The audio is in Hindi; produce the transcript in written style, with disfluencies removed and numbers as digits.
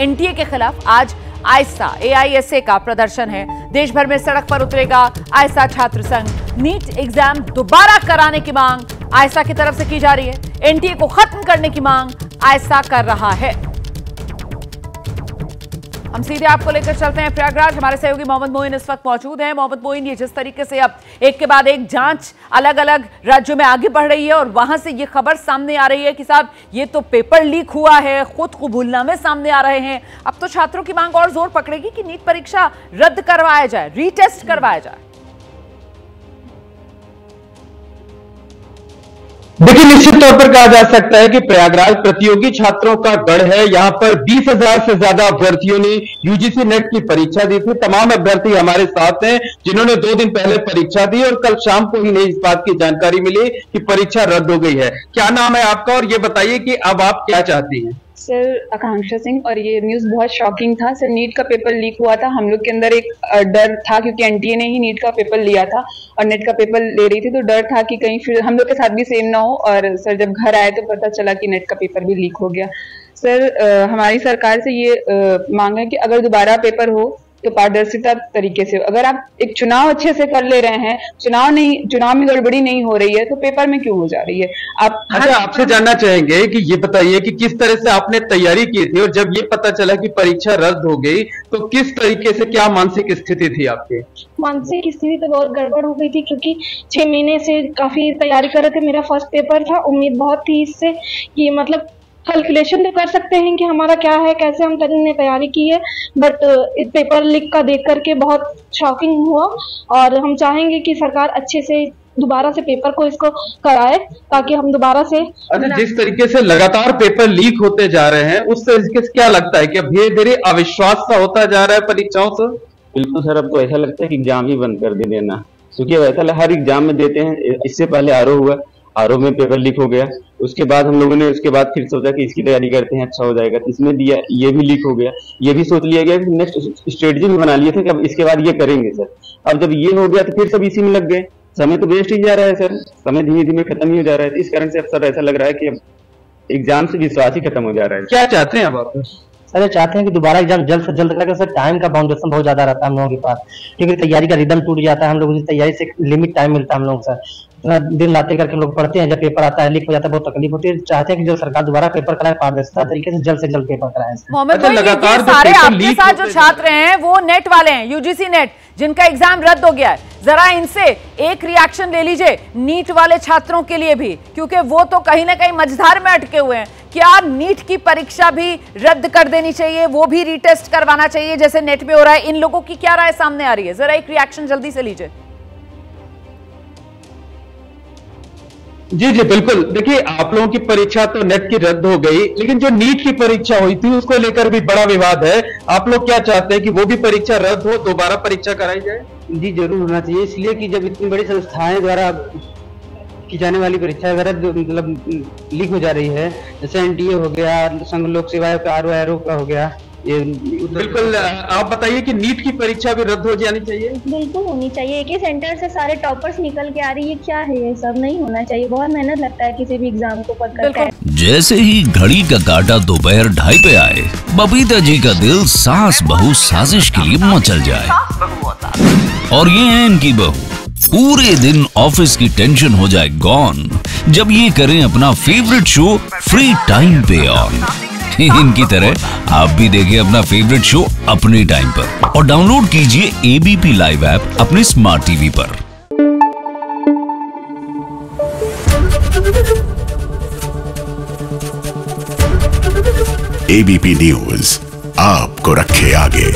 एनटीए के खिलाफ आज आयसा एआईएसए का प्रदर्शन है। देश भर में सड़क पर उतरेगा आयसा छात्र संघ। नीट एग्जाम दोबारा कराने की मांग आयसा की तरफ से की जा रही है। एनटीए को खत्म करने की मांग आयसा कर रहा है। हम सीधे आपको लेकर चलते हैं प्रयागराज। हमारे सहयोगी मोहम्मद मोइन इस वक्त मौजूद हैं। मोहम्मद मोइन, ये जिस तरीके से अब एक के बाद एक जांच अलग अलग राज्यों में आगे बढ़ रही है और वहां से ये खबर सामने आ रही है कि साहब ये तो पेपर लीक हुआ है, खुद कबूलनामे सामने आ रहे हैं। अब तो छात्रों की मांग और जोर पकड़ेगी कि नीट परीक्षा रद्द करवाया जाए, रीटेस्ट करवाया जाए। देखिए, निश्चित तौर पर कहा जा सकता है कि प्रयागराज प्रतियोगी छात्रों का गढ़ है। यहाँ पर 20,000 से ज्यादा अभ्यर्थियों ने यूजीसी नेट की परीक्षा दी थी। तमाम अभ्यर्थी हमारे साथ हैं जिन्होंने 2 दिन पहले परीक्षा दी और कल शाम को ही इस बात की जानकारी मिली कि परीक्षा रद्द हो गई है। क्या नाम है आपका और ये बताइए कि अब आप क्या चाहती हैं? सर, आकांक्षा सिंह। और ये न्यूज़ बहुत शॉकिंग था सर। नीट का पेपर लीक हुआ था, हम लोग के अंदर एक डर था क्योंकि एनटीए ने ही नीट का पेपर लिया था और नेट का पेपर ले रही थी, तो डर था कि कहीं फिर हम लोग के साथ भी सेम ना हो। और सर जब घर आए तो पता चला कि नेट का पेपर भी लीक हो गया। सर हमारी सरकार से ये मांग है कि अगर दोबारा पेपर हो तो पारदर्शिता तरीके से, अगर आप एक चुनाव अच्छे से कर ले रहे हैं, चुनाव में गड़बड़ी नहीं हो रही है तो पेपर में क्यों हो जा रही है? आप अच्छा, आपसे जानना चाहेंगे कि ये बताइए कि किस तरह से आपने तैयारी की थी और जब ये पता चला कि परीक्षा रद्द हो गई तो किस तरीके से, क्या मानसिक स्थिति थी आपकी? मानसिक स्थिति तो बहुत गड़बड़ हो गई थी क्योंकि 6 महीने से काफी तैयारी कर रहे थे। मेरा फर्स्ट पेपर था, उम्मीद बहुत थी इससे कि मतलब कैलकुलेशन तो कर सकते हैं कि हमारा क्या है, कैसे हम ने तैयारी की है, बट इस पेपर लीक का देख करके बहुत शॉकिंग हुआ। और हम चाहेंगे कि सरकार अच्छे से दोबारा से पेपर को इसको कराए ताकि हम दोबारा से। अच्छा, जिस तरीके से लगातार पेपर लीक होते जा रहे हैं उस तरीके से क्या लगता है कि अब धीरे धीरे अविश्वास सा होता जा रहा है परीक्षाओं से? बिल्कुल सर, अब तो ऐसा लगता है कि एग्जाम ही बंद कर दे देना, क्योंकि वैसा हर एग्जाम में देते हैं। इससे पहले आरओ हुआ, आरओ में पेपर लीक हो गया, उसके बाद हम लोगों ने उसके बाद फिर सोचा कि इसकी तैयारी करते हैं, अच्छा हो जाएगा, इसमें दिया, ये भी लीक हो गया। ये भी सोच लिया गया कि नेक्स्ट स्ट्रेटजी भी बना लिए थे कि अब इसके बाद ये करेंगे सर। अब जब ये हो गया तो फिर सब इसी में लग गए। समय तो वेस्ट ही जा रहा है सर, समय धीमे धीमे खत्म ही हो जा रहा है। इस कारण से अब सर ऐसा लग रहा है कि अब एग्जाम से विश्वास ही खत्म हो जा रहा है। क्या चाहते हैं अब आप? सर चाहते हैं कि दोबारा एग्जाम जल्द से जल्द करें। सर टाइम का बाउंडेशन बहुत ज्यादा रहता है हम लोगों के पास, क्योंकि तैयारी का रिदम टूट जाता है। हम लोगों की तैयारी से लिमिट टाइम मिलता है हम लोगों को सर। दिन रात करके लोग पढ़ते हैं, जब पेपर आता है लीक हो जाता है, बहुत तकलीफ होती है। चाहते हैं कि जो सरकार दोबारा पेपर कराए, पारदर्शिता तरीके से जल्द पेपर कराए। मोहम्मद भाई, सारे आपके साथ जो छात्र हैं वो नेट वाले हैं, यूजीसी नेट, जिनका एग्जाम रद्द हो गया है। जरा इनसे एक रिएक्शन ले लीजिए नीट वाले छात्रों के लिए भी, क्योंकि वो तो कहीं ना कहीं मझधार में अटके हुए हैं। क्या नीट की परीक्षा भी रद्द कर देनी चाहिए, वो भी रीटेस्ट करवाना चाहिए जैसे नेट पे हो रहा है? इन लोगों की क्या राय सामने आ रही है? जरा एक रिएक्शन जल्दी से लीजिए। जी बिल्कुल। देखिए, आप लोगों की परीक्षा तो नेट की रद्द हो गई, लेकिन जो नीट की परीक्षा हुई थी उसको लेकर भी बड़ा विवाद है। आप लोग क्या चाहते हैं कि वो भी परीक्षा रद्द हो, दोबारा परीक्षा कराई जाए? जी जरूर होना चाहिए, इसलिए कि जब इतनी बड़ी संस्थाएं द्वारा की जाने वाली परीक्षा अगर मतलब लीक हो जा रही है, जैसे एनटीए हो गया, संघ लोक सेवा आयोग का आरओ का हो गया, ये बिल्कुल। आप बताइए कि नीट की परीक्षा भी रद्द हो जानी चाहिए? बिल्कुल होनी चाहिए। एक ही सेंटर से सारे टॉपर्स निकल के आ रही है, क्या है ये सब? नहीं होना चाहिए। बहुत मेहनत लगता है किसी भी एग्जाम को पढ़कर। जैसे ही घड़ी का काटा दोपहर 2:30 पे आए, बबीता जी का दिल सास बहू साजिश के लिए मचल जाए। और ये है इनकी बहू, पूरे दिन ऑफिस की टेंशन हो जाए गॉन जब ये करें अपना फेवरेट शो फ्री टाइम पे ऑन। इनकी तरह आप भी देखिए अपना फेवरेट शो अपने टाइम पर और डाउनलोड कीजिए एबीपी लाइव ऐप अपने स्मार्ट टीवी पर। एबीपी न्यूज आपको रखे आगे।